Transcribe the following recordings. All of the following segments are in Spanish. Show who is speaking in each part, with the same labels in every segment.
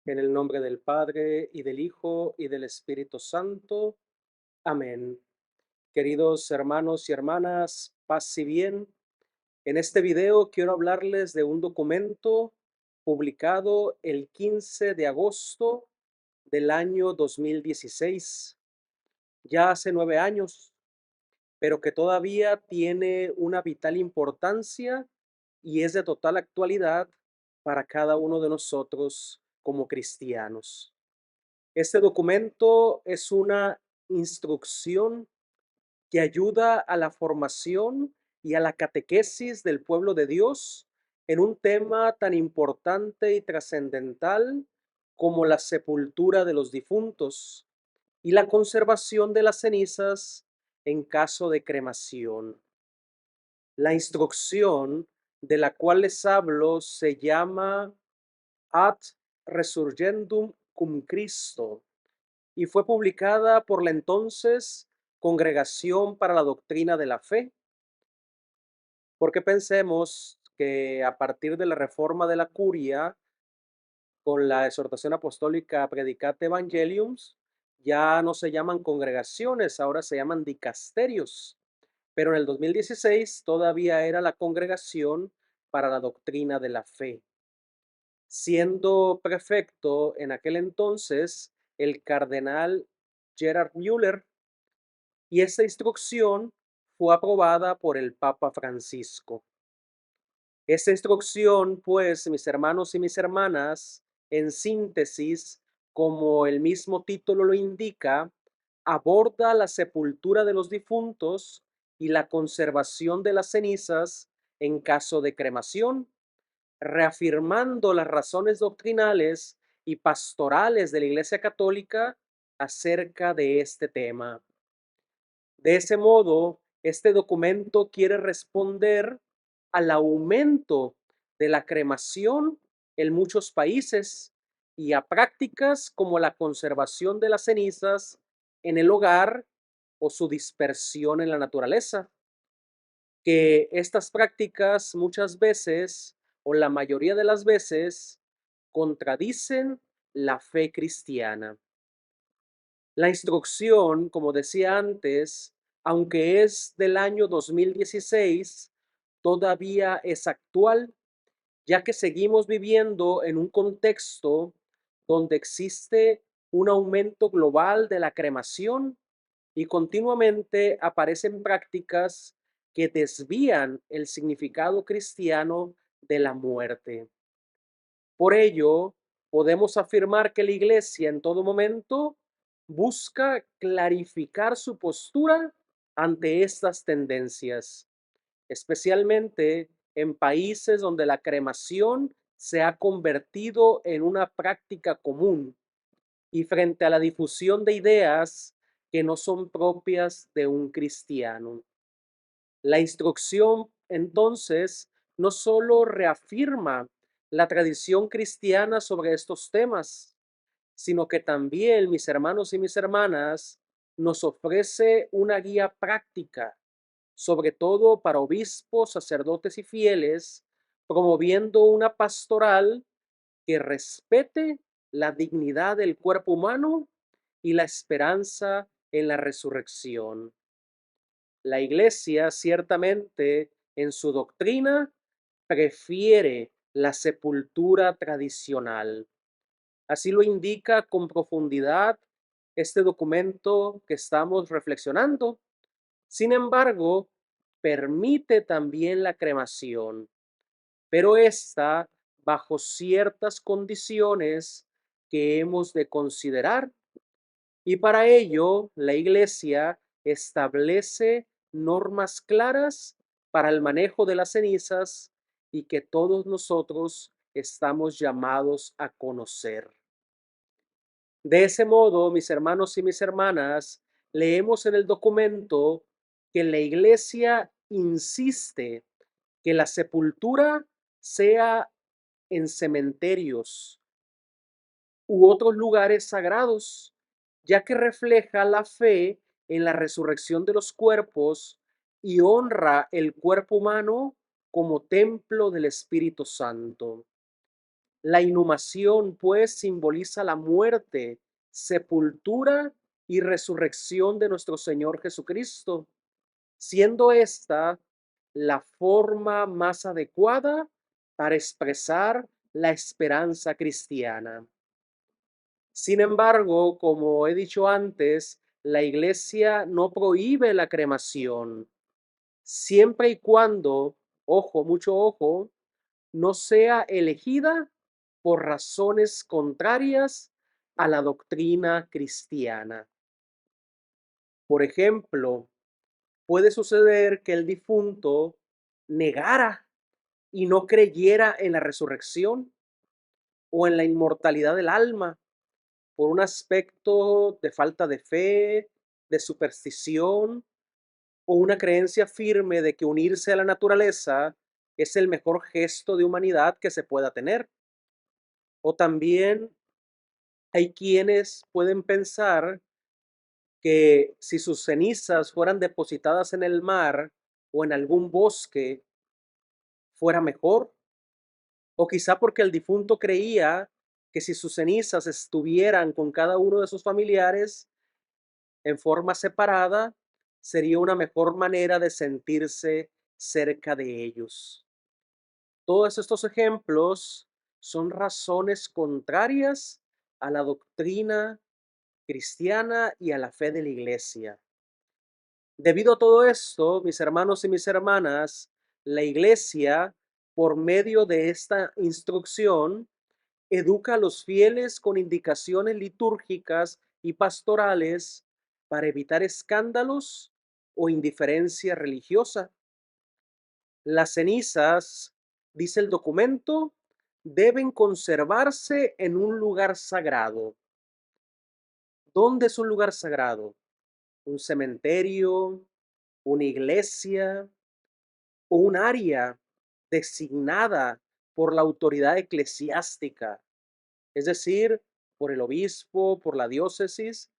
Speaker 1: En el nombre del Padre, y del Hijo, y del Espíritu Santo. Amén. Queridos hermanos y hermanas, paz y bien. En este video quiero hablarles de un documento publicado el 15 de agosto del año 2016, ya hace 9 años, pero que todavía tiene una vital importancia y es de total actualidad para cada uno de nosotros como cristianos. Este documento es una instrucción que ayuda a la formación y a la catequesis del pueblo de Dios en un tema tan importante y trascendental como la sepultura de los difuntos y la conservación de las cenizas en caso de cremación. La instrucción de la cual les hablo se llama Ad Resurgendum cum Christo y fue publicada por la entonces Congregación para la Doctrina de la Fe, porque pensemos que a partir de la reforma de la curia, con la exhortación apostólica Predicate Evangelium, ya no se llaman congregaciones, ahora se llaman dicasterios, pero en el 2016 todavía era la Congregación para la Doctrina de la Fe, siendo prefecto en aquel entonces el cardenal Gerhard Müller. Y esta instrucción fue aprobada por el Papa Francisco. Esta instrucción, pues, mis hermanos y mis hermanas, en síntesis, como el mismo título lo indica, aborda la sepultura de los difuntos y la conservación de las cenizas en caso de cremación, reafirmando las razones doctrinales y pastorales de la Iglesia Católica acerca de este tema. De ese modo, este documento quiere responder al aumento de la cremación en muchos países y a prácticas como la conservación de las cenizas en el hogar o su dispersión en la naturaleza, que estas prácticas muchas veces o la mayoría de las veces contradicen la fe cristiana. La instrucción, como decía antes, aunque es del año 2016, todavía es actual, ya que seguimos viviendo en un contexto donde existe un aumento global de la cremación y continuamente aparecen prácticas que desvían el significado cristiano de la muerte. Por ello, podemos afirmar que la Iglesia en todo momento busca clarificar su postura ante estas tendencias, especialmente en países donde la cremación se ha convertido en una práctica común y frente a la difusión de ideas que no son propias de un cristiano. La instrucción, entonces, no solo reafirma la tradición cristiana sobre estos temas, sino que también, mis hermanos y mis hermanas, nos ofrece una guía práctica, sobre todo para obispos, sacerdotes y fieles, promoviendo una pastoral que respete la dignidad del cuerpo humano y la esperanza en la resurrección. La Iglesia, ciertamente, en su doctrina, prefiere la sepultura tradicional. Así lo indica con profundidad este documento que estamos reflexionando. Sin embargo, permite también la cremación, pero esta bajo ciertas condiciones que hemos de considerar. Y para ello, la Iglesia establece normas claras para el manejo de las cenizas y que todos nosotros estamos llamados a conocer. De ese modo, mis hermanos y mis hermanas, leemos en el documento que la Iglesia insiste que la sepultura sea en cementerios u otros lugares sagrados, ya que refleja la fe en la resurrección de los cuerpos y honra el cuerpo humano como templo del Espíritu Santo. La inhumación, pues, simboliza la muerte, sepultura y resurrección de nuestro Señor Jesucristo, siendo esta la forma más adecuada para expresar la esperanza cristiana. Sin embargo, como he dicho antes, la Iglesia no prohíbe la cremación, siempre y cuando, ojo, mucho ojo, no sea elegida por razones contrarias a la doctrina cristiana. Por ejemplo, puede suceder que el difunto negara y no creyera en la resurrección o en la inmortalidad del alma por un aspecto de falta de fe, de superstición o una creencia firme de que unirse a la naturaleza es el mejor gesto de humanidad que se pueda tener. O también hay quienes pueden pensar que si sus cenizas fueran depositadas en el mar o en algún bosque, fuera mejor. O quizá porque el difunto creía que si sus cenizas estuvieran con cada uno de sus familiares en forma separada, sería una mejor manera de sentirse cerca de ellos. Todos estos ejemplos son razones contrarias a la doctrina cristiana y a la fe de la Iglesia. Debido a todo esto, mis hermanos y mis hermanas, la Iglesia, por medio de esta instrucción, educa a los fieles con indicaciones litúrgicas y pastorales para evitar escándalos o indiferencia religiosa. Las cenizas, dice el documento, deben conservarse en un lugar sagrado. ¿Dónde es un lugar sagrado? ¿Un cementerio, una iglesia o un área designada por la autoridad eclesiástica? Es decir, por el obispo, por la diócesis,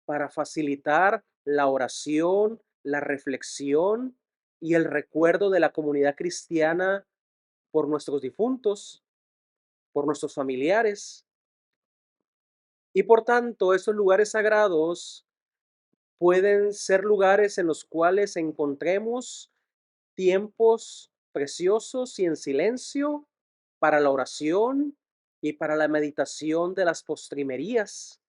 Speaker 1: para facilitar la oración, la reflexión y el recuerdo de la comunidad cristiana por nuestros difuntos, por nuestros familiares. Y por tanto, esos lugares sagrados pueden ser lugares en los cuales encontremos tiempos preciosos y en silencio para la oración y para la meditación de las postrimerías.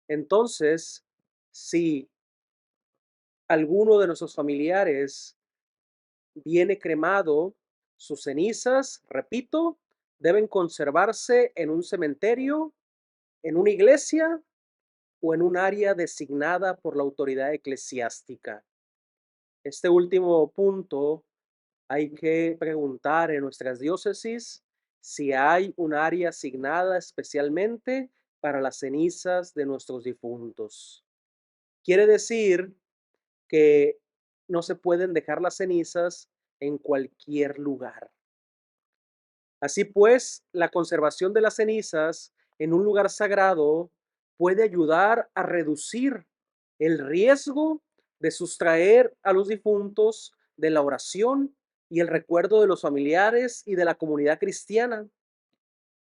Speaker 1: Entonces, si alguno de nuestros familiares viene cremado, sus cenizas, repito, deben conservarse en un cementerio, en una iglesia o en un área designada por la autoridad eclesiástica. Este último punto hay que preguntar en nuestras diócesis si hay un área asignada especialmente para las cenizas de nuestros difuntos. Quiere decir que no se pueden dejar las cenizas en cualquier lugar. Así pues, la conservación de las cenizas en un lugar sagrado puede ayudar a reducir el riesgo de sustraer a los difuntos de la oración y el recuerdo de los familiares y de la comunidad cristiana.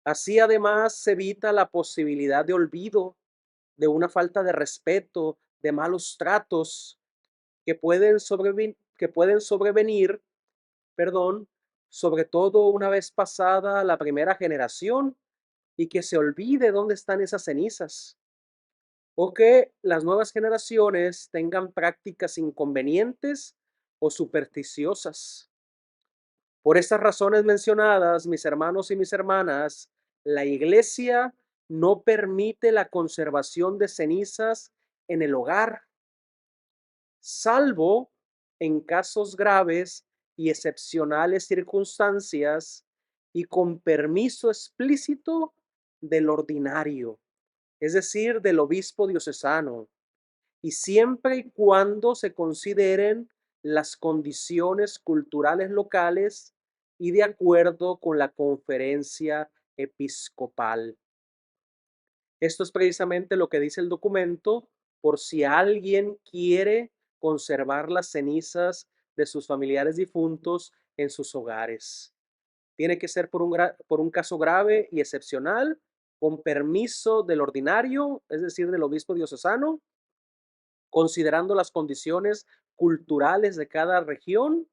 Speaker 1: Así además se evita la posibilidad de olvido, de una falta de respeto, de malos tratos que pueden sobrevenir, perdón, sobre todo una vez pasada la primera generación y que se olvide dónde están esas cenizas, o que las nuevas generaciones tengan prácticas inconvenientes o supersticiosas. Por estas razones mencionadas, mis hermanos y mis hermanas, la Iglesia no permite la conservación de cenizas en el hogar, salvo en casos graves y excepcionales circunstancias y con permiso explícito del ordinario, es decir, del obispo diocesano, y siempre y cuando se consideren las condiciones culturales locales y de acuerdo con la conferencia episcopal. Esto es precisamente lo que dice el documento, por si alguien quiere conservar las cenizas de sus familiares difuntos en sus hogares. Tiene que ser por un caso grave y excepcional, con permiso del ordinario, es decir, del obispo diocesano, considerando las condiciones culturales de cada región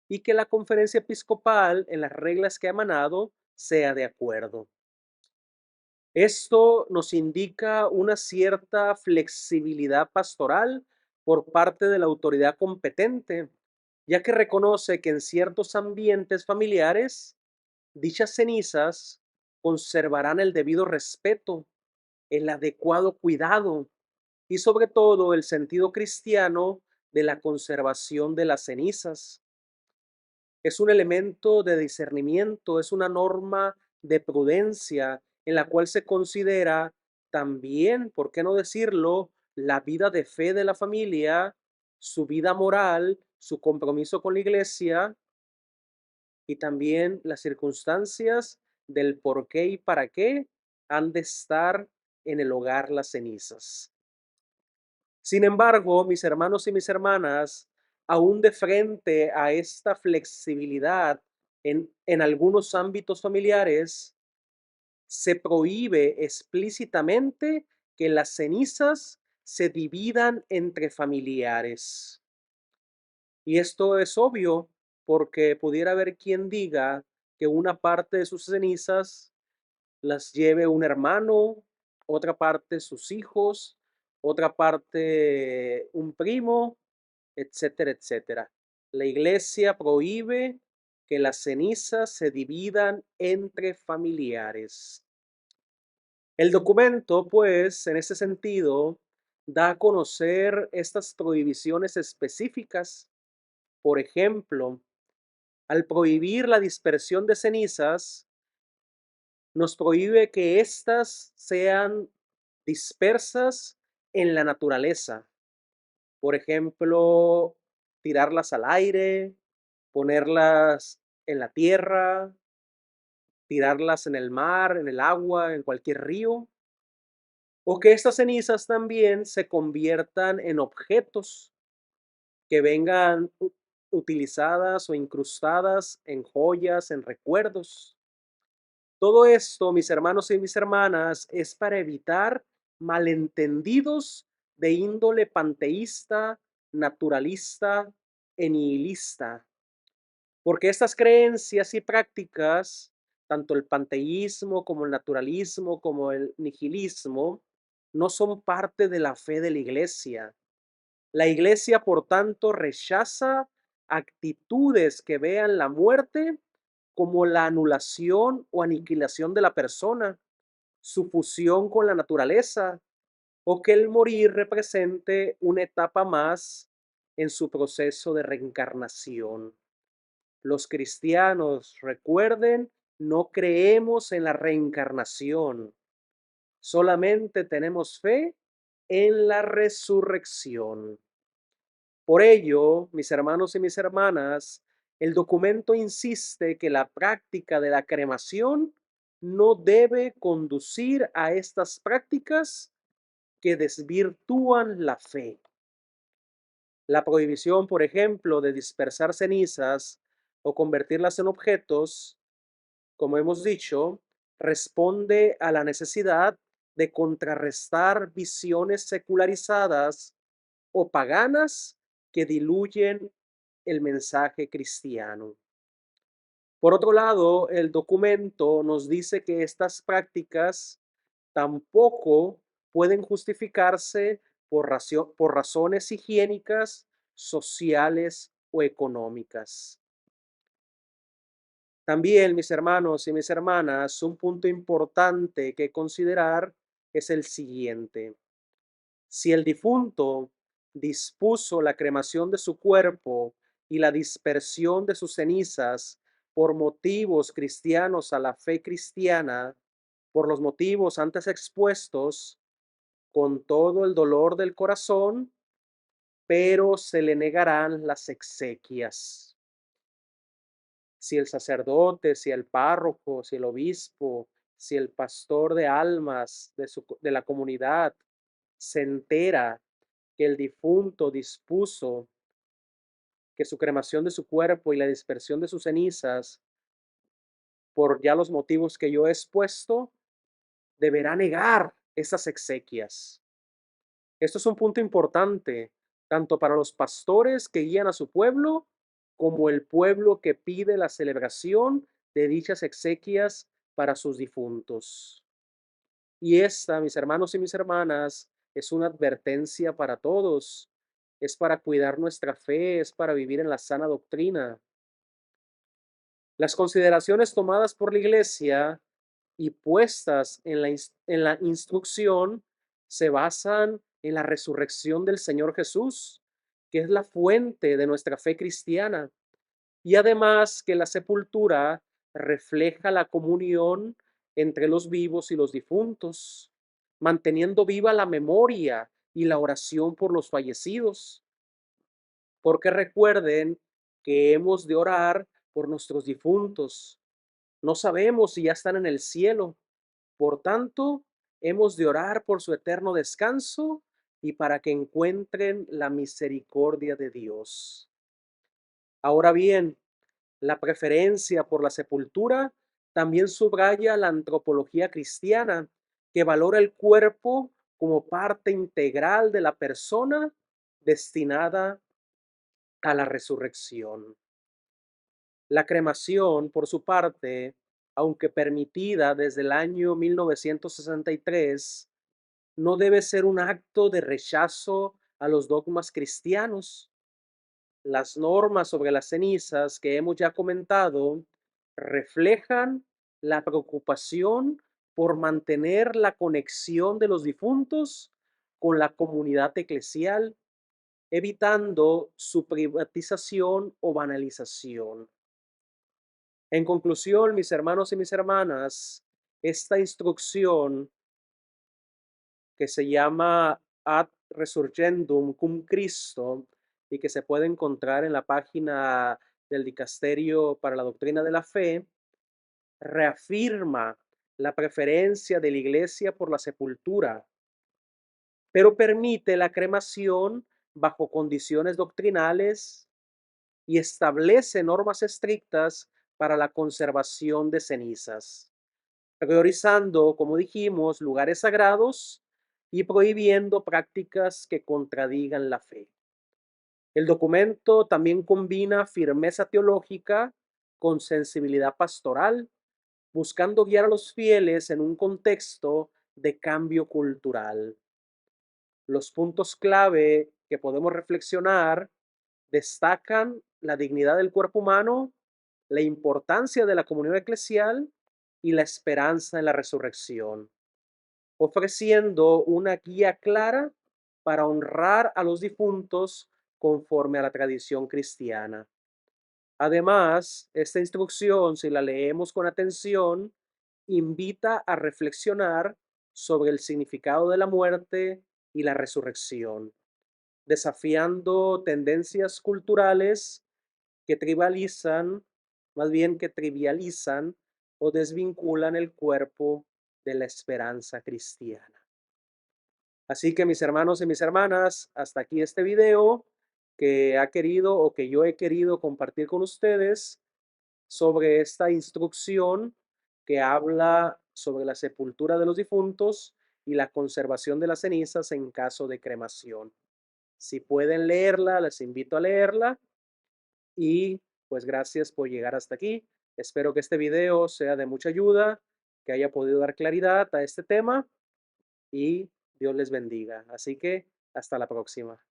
Speaker 1: y que la conferencia episcopal, en las reglas que ha emanado, sea de acuerdo. Esto nos indica una cierta flexibilidad pastoral por parte de la autoridad competente, ya que reconoce que en ciertos ambientes familiares, dichas cenizas conservarán el debido respeto, el adecuado cuidado y sobre todo el sentido cristiano de la conservación de las cenizas. Es un elemento de discernimiento, es una norma de prudencia en la cual se considera también, ¿por qué no decirlo?, la vida de fe de la familia, su vida moral, su compromiso con la iglesia y también las circunstancias del por qué y para qué han de estar en el hogar las cenizas. Sin embargo, mis hermanos y mis hermanas, aún de frente a esta flexibilidad en algunos ámbitos familiares, se prohíbe explícitamente que las cenizas se dividan entre familiares. Y esto es obvio porque pudiera haber quien diga que una parte de sus cenizas las lleve un hermano, otra parte sus hijos, otra parte un primo, etcétera, etcétera. La iglesia prohíbe que las cenizas se dividan entre familiares. El documento, pues, en ese sentido, da a conocer estas prohibiciones específicas. Por ejemplo, al prohibir la dispersión de cenizas, nos prohíbe que éstas sean dispersas en la naturaleza. Por ejemplo, tirarlas al aire, ponerlas en la tierra, tirarlas en el mar, en el agua, en cualquier río, o que estas cenizas también se conviertan en objetos que vengan utilizadas o incrustadas en joyas, en recuerdos. Todo esto, mis hermanos y mis hermanas, es para evitar malentendidos de índole panteísta, naturalista e nihilista, porque estas creencias y prácticas, tanto el panteísmo como el naturalismo, como el nihilismo, no son parte de la fe de la iglesia. La iglesia, por tanto, rechaza actitudes que vean la muerte como la anulación o aniquilación de la persona, su fusión con la naturaleza, o que el morir represente una etapa más en su proceso de reencarnación. Los cristianos, recuerden, no creemos en la reencarnación, solamente tenemos fe en la resurrección. Por ello, mis hermanos y mis hermanas, el documento insiste que la práctica de la cremación no debe conducir a estas prácticas que desvirtúan la fe. La prohibición, por ejemplo, de dispersar cenizas o convertirlas en objetos, como hemos dicho, responde a la necesidad de contrarrestar visiones secularizadas o paganas que diluyen el mensaje cristiano. Por otro lado, el documento nos dice que estas prácticas tampoco pueden justificarse por razones higiénicas, sociales o económicas. También, mis hermanos y mis hermanas, un punto importante que considerar es el siguiente. Si el difunto dispuso la cremación de su cuerpo y la dispersión de sus cenizas por motivos cristianos a la fe cristiana, por los motivos antes expuestos, con todo el dolor del corazón, pero se le negarán las exequias. Si el sacerdote, si el párroco, si el obispo, si el pastor de almas de la comunidad se entera que el difunto dispuso que su cremación de su cuerpo y la dispersión de sus cenizas por ya los motivos que yo he expuesto, deberá negar esas exequias. Esto es un punto importante, tanto para los pastores que guían a su pueblo, como el pueblo que pide la celebración de dichas exequias para sus difuntos. Y esta, mis hermanos y mis hermanas, es una advertencia para todos. Es para cuidar nuestra fe, es para vivir en la sana doctrina. Las consideraciones tomadas por la Iglesia y puestas en la instrucción se basan en la resurrección del Señor Jesús, que es la fuente de nuestra fe cristiana, y además que la sepultura refleja la comunión entre los vivos y los difuntos, manteniendo viva la memoria y la oración por los fallecidos, porque recuerden que hemos de orar por nuestros difuntos. No sabemos si ya están en el cielo. Por tanto, hemos de orar por su eterno descanso y para que encuentren la misericordia de Dios. Ahora bien, la preferencia por la sepultura también subraya la antropología cristiana, que valora el cuerpo como parte integral de la persona destinada a la resurrección. La cremación, por su parte, aunque permitida desde el año 1963, no debe ser un acto de rechazo a los dogmas cristianos. Las normas sobre las cenizas que hemos ya comentado reflejan la preocupación por mantener la conexión de los difuntos con la comunidad eclesial, evitando su privatización o banalización. En conclusión, mis hermanos y mis hermanas, esta instrucción que se llama Ad Resurgendum cum Christo y que se puede encontrar en la página del Dicasterio para la Doctrina de la Fe, reafirma la preferencia de la Iglesia por la sepultura, pero permite la cremación bajo condiciones doctrinales y establece normas estrictas para la conservación de cenizas, priorizando, como dijimos, lugares sagrados y prohibiendo prácticas que contradigan la fe. El documento también combina firmeza teológica con sensibilidad pastoral, buscando guiar a los fieles en un contexto de cambio cultural. Los puntos clave que podemos reflexionar destacan la dignidad del cuerpo humano, la importancia de la comunión eclesial y la esperanza en la resurrección, ofreciendo una guía clara para honrar a los difuntos conforme a la tradición cristiana. Además, esta instrucción, si la leemos con atención, invita a reflexionar sobre el significado de la muerte y la resurrección, desafiando tendencias culturales que tribalizan, más bien que trivializan o desvinculan el cuerpo de la esperanza cristiana. Así que mis hermanos y mis hermanas, hasta aquí este video que ha querido o que yo he querido compartir con ustedes sobre esta instrucción que habla sobre la sepultura de los difuntos y la conservación de las cenizas en caso de cremación. Si pueden leerla, les invito a leerla y pues gracias por llegar hasta aquí. Espero que este video sea de mucha ayuda, que haya podido dar claridad a este tema y Dios les bendiga. Así que hasta la próxima.